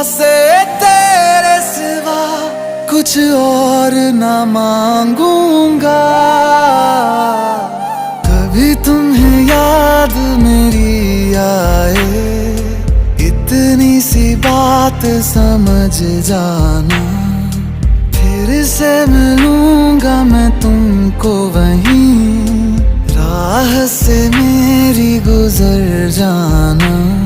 से तेरे सिवा कुछ और ना मांगूंगा। कभी तुम्हें याद मेरी आए, इतनी सी बात समझ जाना। फिर से मिलूंगा मैं तुमको वहीं, राह से मेरी गुजर जाना।